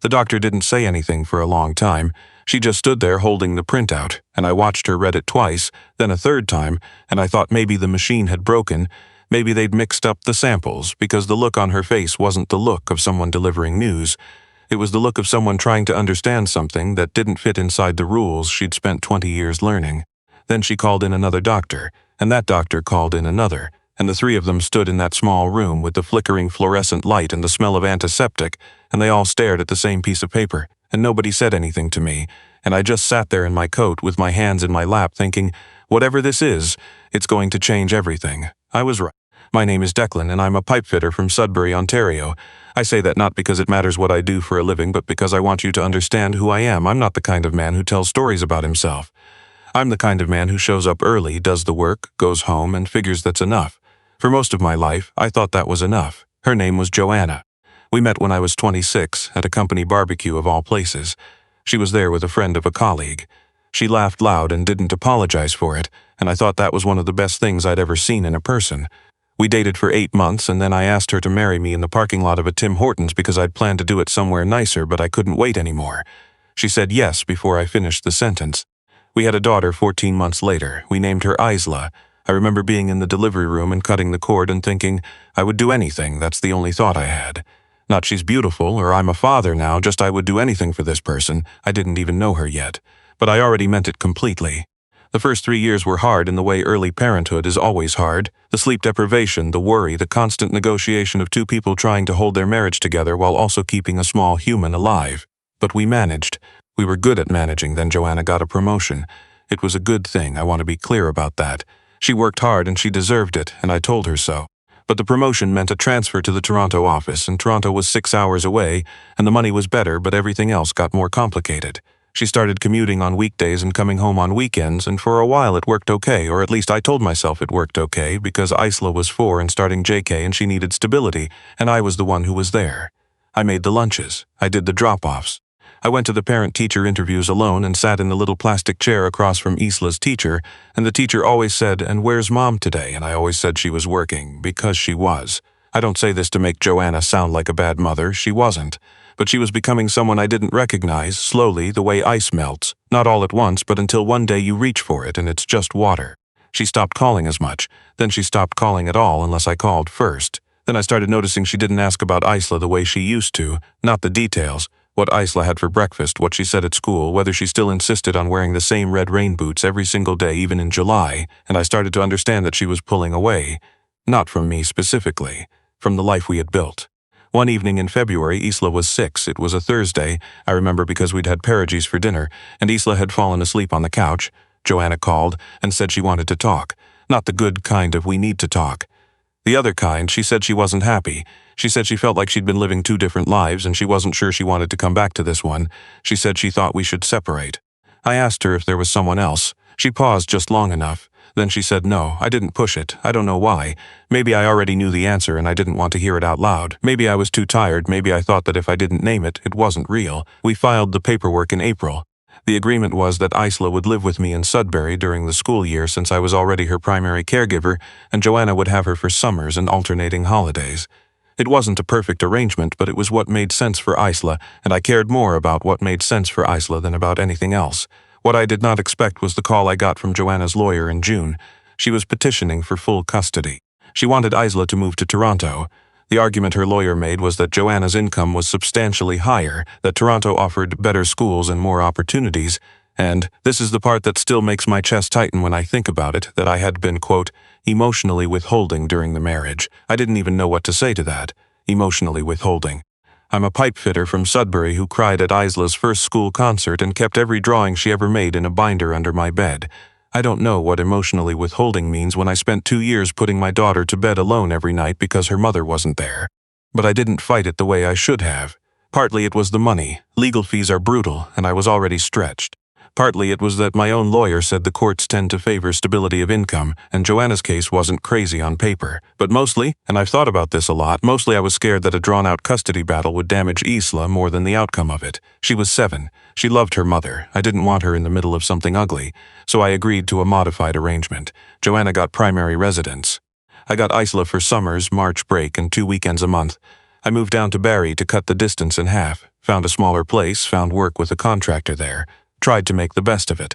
The doctor didn't say anything for a long time. She just stood there holding the printout, and I watched her read it twice, then a third time, and I thought maybe the machine had broken, maybe they'd mixed up the samples, because the look on her face wasn't the look of someone delivering news. It was the look of someone trying to understand something that didn't fit inside the rules she'd spent 20 years learning. Then she called in another doctor, and that doctor called in another, and the three of them stood in that small room with the flickering fluorescent light and the smell of antiseptic, and they all stared at the same piece of paper, and nobody said anything to me, and I just sat there in my coat with my hands in my lap thinking, whatever this is, it's going to change everything. I was right. My name is Declan, and I'm a pipe fitter from Sudbury, Ontario. I say that not because it matters what I do for a living, but because I want you to understand who I am. I'm not the kind of man who tells stories about himself. I'm the kind of man who shows up early, does the work, goes home, and figures that's enough. For most of my life, I thought that was enough. Her name was Joanna. We met when I was 26, at a company barbecue of all places. She was there with a friend of a colleague. She laughed loud and didn't apologize for it, and I thought that was one of the best things I'd ever seen in a person. We dated for 8 months, and then I asked her to marry me in the parking lot of a Tim Hortons because I'd planned to do it somewhere nicer, but I couldn't wait anymore. She said yes before I finished the sentence. We had a daughter 14 months later. We named her Isla. I remember being in the delivery room and cutting the cord and thinking, I would do anything, that's the only thought I had. Not she's beautiful, or I'm a father now, just I would do anything for this person. I didn't even know her yet. But I already meant it completely. The first 3 years were hard in the way early parenthood is always hard. The sleep deprivation, the worry, the constant negotiation of two people trying to hold their marriage together while also keeping a small human alive. But we managed. We were good at managing, then Joanna got a promotion. It was a good thing, I want to be clear about that. She worked hard and she deserved it, and I told her so. But the promotion meant a transfer to the Toronto office, and Toronto was 6 hours away, and the money was better, but everything else got more complicated. She started commuting on weekdays and coming home on weekends, and for a while it worked okay, or at least I told myself it worked okay, because Isla was 4 and starting JK and she needed stability, and I was the one who was there. I made the lunches. I did the drop-offs. I went to the parent-teacher interviews alone and sat in the little plastic chair across from Isla's teacher, and the teacher always said, "And where's Mom today?" And I always said she was working, because she was. I don't say this to make Joanna sound like a bad mother, she wasn't. But she was becoming someone I didn't recognize, slowly, the way ice melts. Not all at once, but until one day you reach for it and it's just water. She stopped calling as much. Then she stopped calling at all unless I called first. Then I started noticing she didn't ask about Isla the way she used to, not the details. What Isla had for breakfast, what she said at school, whether she still insisted on wearing the same red rain boots every single day, even in July, and I started to understand that she was pulling away. Not from me specifically, from the life we had built. One evening in February, Isla was 6. It was a Thursday, I remember because we'd had pierogies for dinner, and Isla had fallen asleep on the couch. Joanna called and said she wanted to talk. Not the good kind of we need to talk. The other kind, she said she wasn't happy. She said she felt like she'd been living 2 different lives and she wasn't sure she wanted to come back to this one. She said she thought we should separate. I asked her if there was someone else. She paused just long enough. Then she said no. I didn't push it. I don't know why. Maybe I already knew the answer and I didn't want to hear it out loud. Maybe I was too tired. Maybe I thought that if I didn't name it, it wasn't real. We filed the paperwork in April. The agreement was that Isla would live with me in Sudbury during the school year since I was already her primary caregiver, and Joanna would have her for summers and alternating holidays. It wasn't a perfect arrangement, but it was what made sense for Isla, and I cared more about what made sense for Isla than about anything else. What I did not expect was the call I got from Joanna's lawyer in June. She was petitioning for full custody. She wanted Isla to move to Toronto. The argument her lawyer made was that Joanna's income was substantially higher, that Toronto offered better schools and more opportunities, and, this is the part that still makes my chest tighten when I think about it, that I had been, quote, emotionally withholding during the marriage. I didn't even know what to say to that. Emotionally withholding. I'm a pipe fitter from Sudbury who cried at Isla's first school concert and kept every drawing she ever made in a binder under my bed. I don't know what emotionally withholding means when I spent 2 years putting my daughter to bed alone every night because her mother wasn't there. But I didn't fight it the way I should have. Partly it was the money. Legal fees are brutal, and I was already stretched. Partly it was that my own lawyer said the courts tend to favor stability of income, and Joanna's case wasn't crazy on paper. But mostly, and I've thought about this a lot, mostly I was scared that a drawn-out custody battle would damage Isla more than the outcome of it. She was 7. She loved her mother. I didn't want her in the middle of something ugly, so I agreed to a modified arrangement. Joanna got primary residence. I got Isla for summers, March break, and 2 weekends a month. I moved down to Barrie to cut the distance in half. found a smaller place, found work with a contractor there, tried to make the best of it.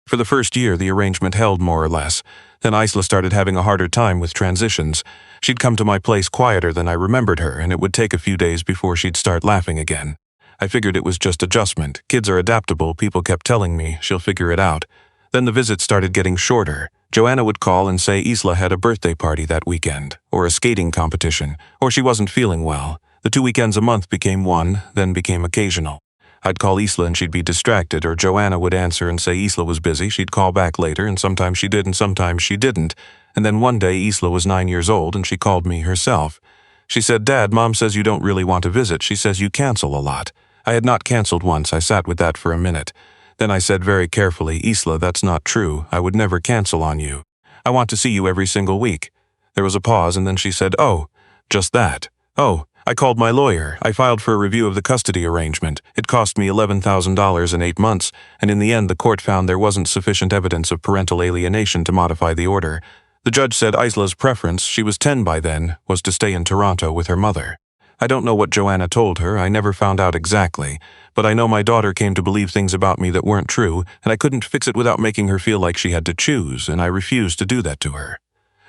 For the first year, the arrangement held more or less. Then Isla started having a harder time with transitions. She'd come to my place quieter than I remembered her, and it would take a few days before she'd start laughing again. I figured it was just adjustment. Kids are adaptable, people kept telling me. She'll figure it out. Then the visits started getting shorter. Joanna would call and say Isla had a birthday party that weekend, or a skating competition, or she wasn't feeling well. The 2 weekends a month became one, then became occasional. I'd call Isla and she'd be distracted, or Joanna would answer and say Isla was busy. She'd call back later, and sometimes she did and sometimes she didn't. And then one day Isla was 9 years old and she called me herself. She said, "Dad, Mom says you don't really want to visit. She says you cancel a lot." I had not canceled once. I sat with that for a minute. Then I said very carefully, "Isla, that's not true. I would never cancel on you. I want to see you every single week." There was a pause, and then she said, "Oh, just that. Oh." I called my lawyer. I filed for a review of the custody arrangement. It cost me $11,000 in 8 months, and in the end the court found there wasn't sufficient evidence of parental alienation to modify the order. The judge said Isla's preference, she was 10 by then, was to stay in Toronto with her mother. I don't know what Joanna told her. I never found out exactly, but I know my daughter came to believe things about me that weren't true, and I couldn't fix it without making her feel like she had to choose, and I refused to do that to her.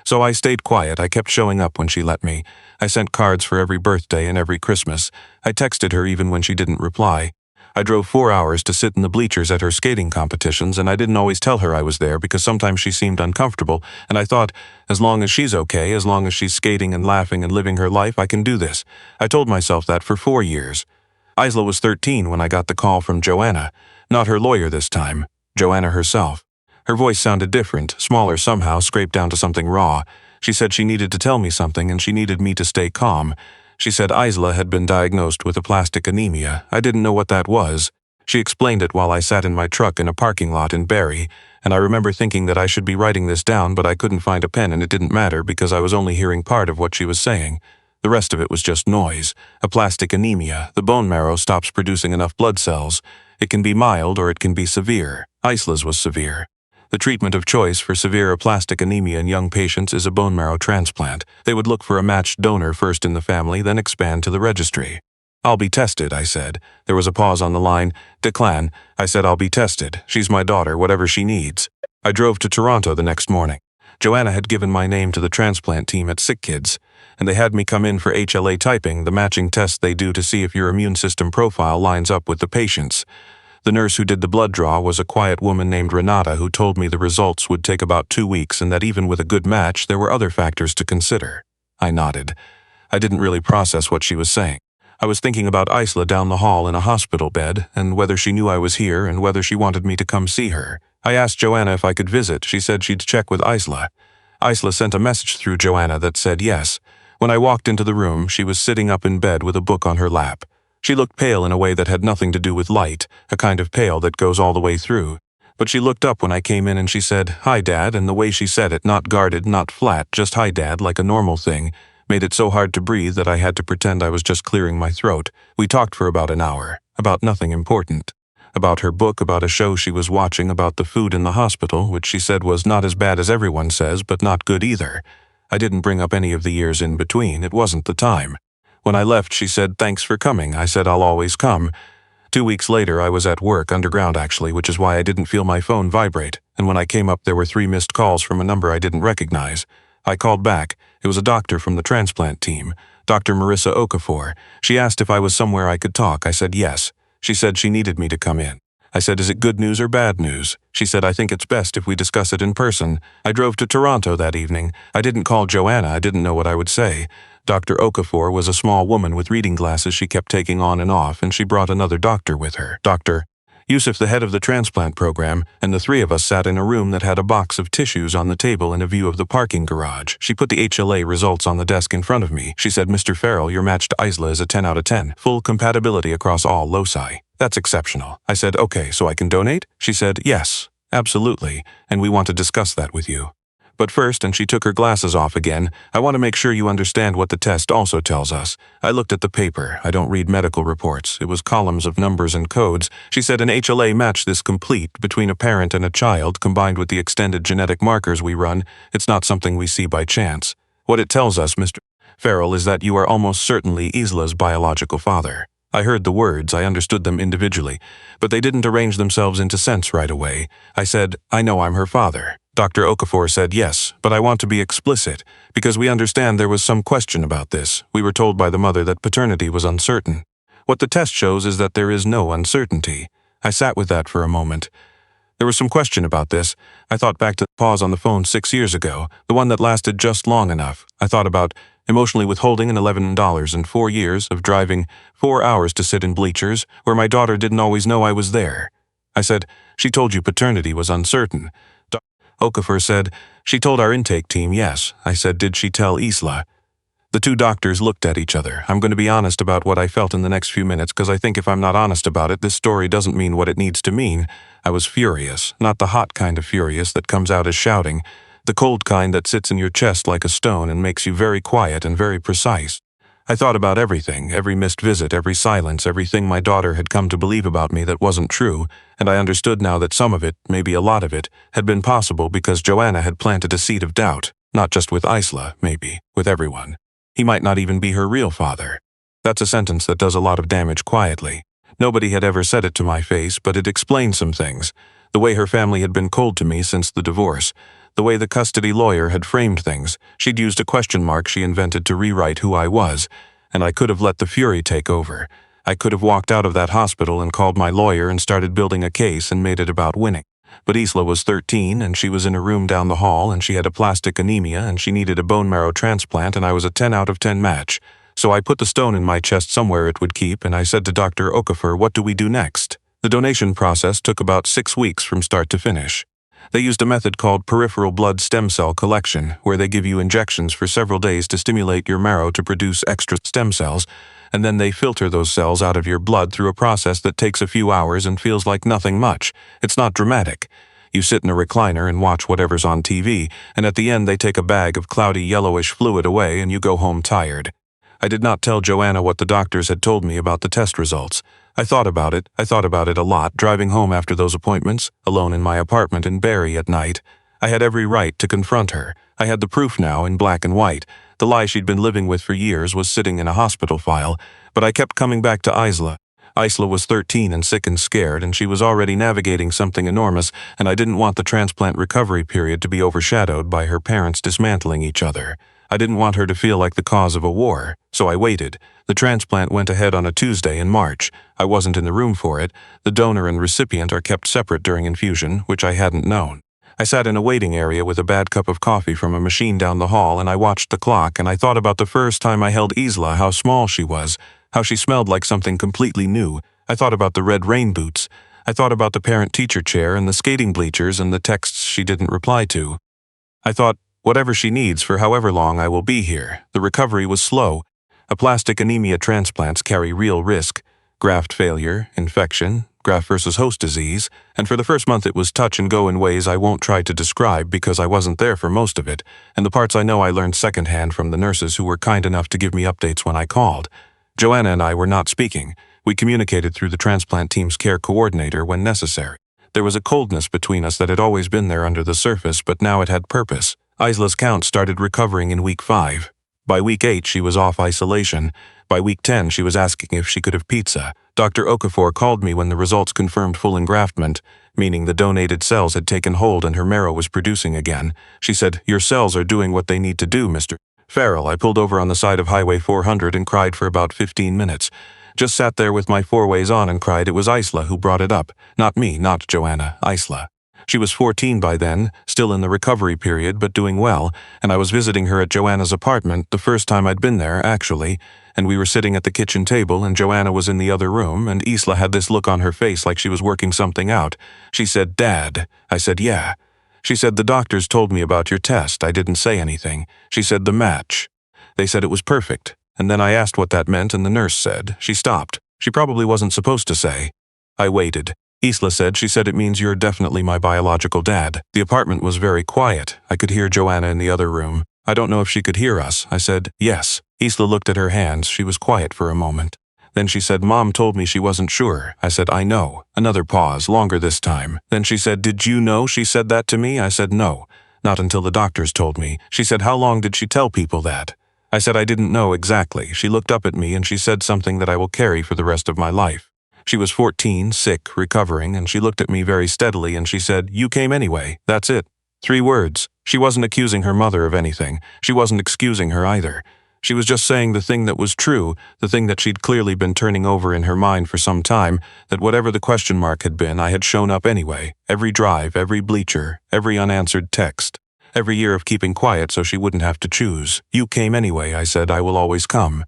So I stayed quiet. I kept showing up when she let me. I sent cards for every birthday and every Christmas. I texted her even when she didn't reply. I drove 4 hours to sit in the bleachers at her skating competitions, and I didn't always tell her I was there because sometimes she seemed uncomfortable, and I thought, as long as she's okay, as long as she's skating and laughing and living her life, I can do this. I told myself that for 4 years. Isla was 13 when I got the call from Joanna. Not her lawyer this time. Joanna herself. Her voice sounded different, smaller somehow, scraped down to something raw. She said she needed to tell me something and she needed me to stay calm. She said Isla had been diagnosed with aplastic anemia. I didn't know what that was. She explained it while I sat in my truck in a parking lot in Barrie, and I remember thinking that I should be writing this down, but I couldn't find a pen and it didn't matter because I was only hearing part of what she was saying. The rest of it was just noise. Aplastic anemia. The bone marrow stops producing enough blood cells. It can be mild or it can be severe. Isla's was severe. The treatment of choice for severe aplastic anemia in young patients is a bone marrow transplant. They would look for a matched donor first in the family, then expand to the registry. "I'll be tested," I said. There was a pause on the line. "Declan," I said, "I'll be tested. She's my daughter, whatever she needs." I drove to Toronto the next morning. Joanna had given my name to the transplant team at Sick Kids, and they had me come in for HLA typing, the matching test they do to see if your immune system profile lines up with the patient's. The nurse who did the blood draw was a quiet woman named Renata who told me the results would take about 2 weeks and that even with a good match, there were other factors to consider. I nodded. I didn't really process what she was saying. I was thinking about Isla down the hall in a hospital bed, and whether she knew I was here and whether she wanted me to come see her. I asked Joanna if I could visit. She said she'd check with Isla. Isla sent a message through Joanna that said yes. When I walked into the room, she was sitting up in bed with a book on her lap. She looked pale in a way that had nothing to do with light, a kind of pale that goes all the way through. But she looked up when I came in and she said, "Hi, Dad," and the way she said it, not guarded, not flat, just "Hi, Dad," like a normal thing, made it so hard to breathe that I had to pretend I was just clearing my throat. We talked for about an hour, about nothing important. About her book, about a show she was watching, about the food in the hospital, which she said was not as bad as everyone says, but not good either. I didn't bring up any of the years in between. It wasn't the time. When I left, she said, "Thanks for coming." I said, "I'll always come." 2 weeks later, I was at work, underground actually, which is why I didn't feel my phone vibrate, and when I came up there were 3 missed calls from a number I didn't recognize. I called back. It was a doctor from the transplant team, Dr. Marissa Okafor. She asked if I was somewhere I could talk. I said yes. She said she needed me to come in. I said, "Is it good news or bad news?" She said, "I think it's best if we discuss it in person." I drove to Toronto that evening. I didn't call Joanna. I didn't know what I would say. Dr. Okafor was a small woman with reading glasses she kept taking on and off, and she brought another doctor with her, Dr. Yusuf, the head of the transplant program, and the 3 of us sat in a room that had a box of tissues on the table and a view of the parking garage. She put the HLA results on the desk in front of me. She said, "Mr. Farrell, your match to Isla is a 10 out of 10. Full compatibility across all loci. That's exceptional." I said, "Okay, so I can donate?" She said, "Yes, absolutely, and we want to discuss that with you. But first," and she took her glasses off again, "I want to make sure you understand what the test also tells us." I looked at the paper. I don't read medical reports. It was columns of numbers and codes. She said an HLA match this complete between a parent and a child, combined with the extended genetic markers we run, it's not something we see by chance. What it tells us, Mr. Farrell, is that you are almost certainly Isla's biological father. I heard the words, I understood them individually, but they didn't arrange themselves into sense right away. I said, I know I'm her father. Dr. Okafor said yes, but I want to be explicit, because we understand there was some question about this. We were told by the mother that paternity was uncertain. What the test shows is that there is no uncertainty. I sat with that for a moment. There was some question about this. I thought back to the pause on the phone 6 years ago, the one that lasted just long enough. I thought about emotionally withholding an $11 and 4 years of driving 4 hours to sit in bleachers where my daughter didn't always know I was there. I said, she told you paternity was uncertain. Dr. Okafor said, she told our intake team yes. I said, did she tell Isla? The two doctors looked at each other. I'm going to be honest about what I felt in the next few minutes because I think if I'm not honest about it, this story doesn't mean what it needs to mean. I was furious, not the hot kind of furious that comes out as shouting, the cold kind that sits in your chest like a stone and makes you very quiet and very precise. I thought about everything, every missed visit, every silence, everything my daughter had come to believe about me that wasn't true, and I understood now that some of it, maybe a lot of it, had been possible because Joanna had planted a seed of doubt, not just with Isla, maybe, with everyone. He might not even be her real father. That's a sentence that does a lot of damage quietly. Nobody had ever said it to my face, but it explained some things. The way her family had been cold to me since the divorce. The way the custody lawyer had framed things. She'd used a question mark she invented to rewrite who I was, and I could have let the fury take over. I could have walked out of that hospital and called my lawyer and started building a case and made it about winning. But Isla was 13, and she was in a room down the hall, and she had aplastic anemia, and she needed a bone marrow transplant, and I was a 10 out of 10 match. So I put the stone in my chest somewhere it would keep, and I said to Dr. Okafor, what do we do next? The donation process took about 6 weeks from start to finish. They used a method called peripheral blood stem cell collection, where they give you injections for several days to stimulate your marrow to produce extra stem cells, and then they filter those cells out of your blood through a process that takes a few hours and feels like nothing much. It's not dramatic. You sit in a recliner and watch whatever's on TV, and at the end they take a bag of cloudy yellowish fluid away and you go home tired. I did not tell Joanna what the doctors had told me about the test results. I thought about it a lot, driving home after those appointments, alone in my apartment in Barrie at night. I had every right to confront her. I had the proof now in black and white. The lie she'd been living with for years was sitting in a hospital file, but I kept coming back to Isla. Isla was 13 and sick and scared, and she was already navigating something enormous, and I didn't want the transplant recovery period to be overshadowed by her parents dismantling each other. I didn't want her to feel like the cause of a war, so I waited. The transplant went ahead on a Tuesday in March. I wasn't in the room for it. The donor and recipient are kept separate during infusion, which I hadn't known. I sat in a waiting area with a bad cup of coffee from a machine down the hall, and I watched the clock, and I thought about the first time I held Isla, how small she was, how she smelled like something completely new. I thought about the red rain boots. I thought about the parent-teacher chair and the skating bleachers and the texts she didn't reply to. I thought, whatever she needs for however long I will be here. The recovery was slow. Aplastic anemia transplants carry real risk. Graft failure, infection, graft versus host disease, and for the first month it was touch and go in ways I won't try to describe because I wasn't there for most of it, and the parts I know I learned secondhand from the nurses who were kind enough to give me updates when I called. Joanna and I were not speaking. We communicated through the transplant team's care coordinator when necessary. There was a coldness between us that had always been there under the surface, but now it had purpose. Isla's count started recovering in week 5. By week 8, she was off isolation. By week 10, she was asking if she could have pizza. Dr. Okafor called me when the results confirmed full engraftment, meaning the donated cells had taken hold and her marrow was producing again. She said, "Your cells are doing what they need to do, Mr. Farrell." I pulled over on the side of Highway 400 and cried for about 15 minutes. Just sat there with my 4-ways on and cried. It was Isla who brought it up. Not me, not Joanna, Isla. She was 14 by then, still in the recovery period, but doing well, and I was visiting her at Joanna's apartment, the first time I'd been there, actually, and we were sitting at the kitchen table, and Joanna was in the other room, and Isla had this look on her face like she was working something out. She said, "Dad." I said, "Yeah." She said, "The doctors told me about your test." I didn't say anything. She said, "The match. They said it was perfect." And then I asked what that meant, and the nurse said. She stopped. She probably wasn't supposed to say. I waited. Isla said, "She said it means you're definitely my biological dad." The apartment was very quiet. I could hear Joanna in the other room. I don't know if she could hear us. I said, "Yes." Isla looked at her hands. She was quiet for a moment. Then she said, "Mom told me she wasn't sure." I said, "I know." Another pause, longer this time. Then she said, "Did you know she said that to me?" I said, "No, not until the doctors told me." She said, "How long did she tell people that?" I said I didn't know exactly. She looked up at me and she said something that I will carry for the rest of my life. She was 14, sick, recovering, and she looked at me very steadily and she said, "You came anyway, that's it." 3 words. She wasn't accusing her mother of anything. She wasn't excusing her either. She was just saying the thing that was true, the thing that she'd clearly been turning over in her mind for some time, that whatever the question mark had been, I had shown up anyway. Every drive, every bleacher, every unanswered text. Every year of keeping quiet so she wouldn't have to choose. "You came anyway," I said. "I will always come."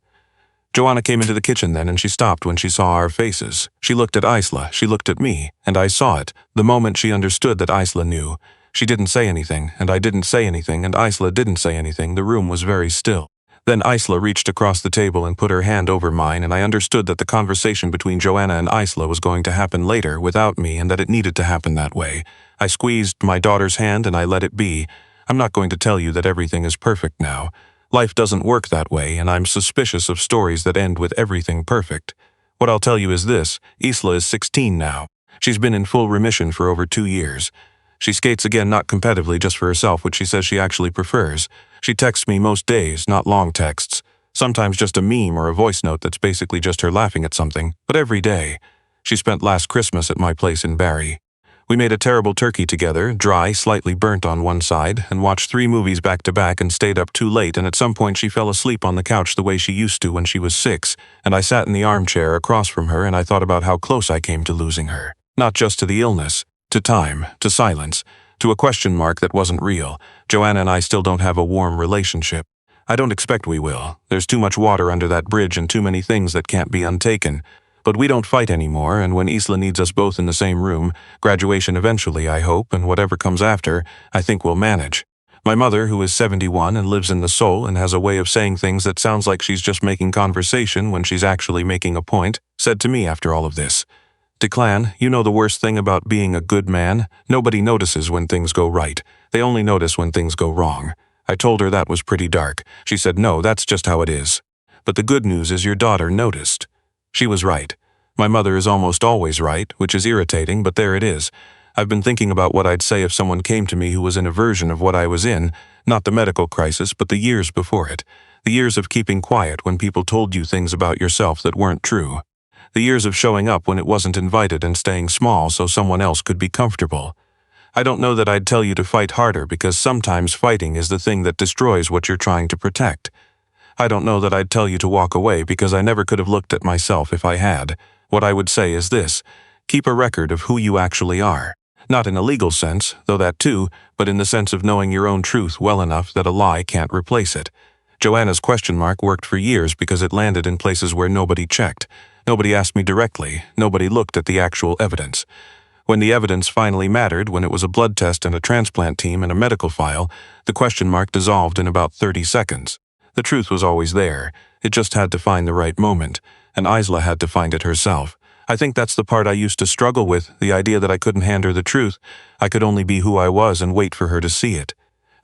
Joanna came into the kitchen then and she stopped when she saw our faces. She looked at Isla, she looked at me, and I saw it, the moment she understood that Isla knew. She didn't say anything, and I didn't say anything, and Isla didn't say anything. The room was very still. Then Isla reached across the table and put her hand over mine, and I understood that the conversation between Joanna and Isla was going to happen later without me and that it needed to happen that way. I squeezed my daughter's hand and I let it be. I'm not going to tell you that everything is perfect now. Life doesn't work that way, and I'm suspicious of stories that end with everything perfect. What I'll tell you is this: Isla is 16 now. She's been in full remission for over 2 years. She skates again, not competitively, just for herself, which she says she actually prefers. She texts me most days, not long texts. Sometimes just a meme or a voice note that's basically just her laughing at something, but every day. She spent last Christmas at my place in Barrie. We made a terrible turkey together, dry, slightly burnt on one side, and watched 3 movies back to back and stayed up too late, and at some point she fell asleep on the couch the way she used to when she was 6, and I sat in the armchair across from her and I thought about how close I came to losing her. Not just to the illness, to time, to silence, to a question mark that wasn't real. Joanna and I still don't have a warm relationship. I don't expect we will. There's too much water under that bridge and too many things that can't be untaken. But we don't fight anymore, and when Isla needs us both in the same room, graduation eventually, I hope, and whatever comes after, I think we'll manage. My mother, who is 71 and lives in the soul and has a way of saying things that sounds like she's just making conversation when she's actually making a point, said to me after all of this, "Declan, you know the worst thing about being a good man? Nobody notices when things go right. They only notice when things go wrong." I told her that was pretty dark. She said, "No, that's just how it is. But the good news is your daughter noticed." She was right. My mother is almost always right, which is irritating, but there it is. I've been thinking about what I'd say if someone came to me who was in a version of what I was in, not the medical crisis, but the years before it. The years of keeping quiet when people told you things about yourself that weren't true. The years of showing up when it wasn't invited and staying small so someone else could be comfortable. I don't know that I'd tell you to fight harder, because sometimes fighting is the thing that destroys what you're trying to protect. I don't know that I'd tell you to walk away, because I never could have looked at myself if I had. What I would say is this: keep a record of who you actually are. Not in a legal sense, though that too, but in the sense of knowing your own truth well enough that a lie can't replace it. Joanna's question mark worked for years because it landed in places where nobody checked. Nobody asked me directly. Nobody looked at the actual evidence. When the evidence finally mattered, when it was a blood test and a transplant team and a medical file, the question mark dissolved in about 30 seconds. The truth was always there. It just had to find the right moment, and Isla had to find it herself. I think that's the part I used to struggle with, the idea that I couldn't hand her the truth. I could only be who I was and wait for her to see it.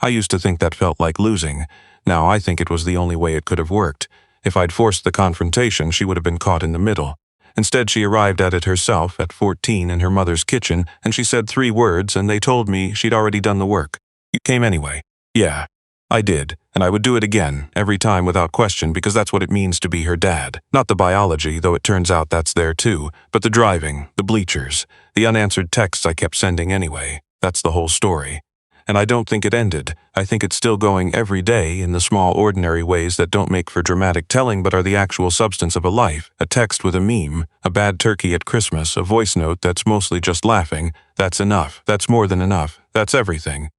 I used to think that felt like losing. Now I think it was the only way it could have worked. If I'd forced the confrontation, she would have been caught in the middle. Instead, she arrived at it herself at 14 in her mother's kitchen, and she said 3 words, and they told me she'd already done the work. "You came anyway." Yeah, I did, and I would do it again, every time without question, because that's what it means to be her dad. Not the biology, though it turns out that's there too, but the driving, the bleachers, the unanswered texts I kept sending anyway. That's the whole story. And I don't think it ended. I think it's still going every day in the small, ordinary ways that don't make for dramatic telling but are the actual substance of a life. A text with a meme, a bad turkey at Christmas, a voice note that's mostly just laughing. That's enough. That's more than enough. That's everything.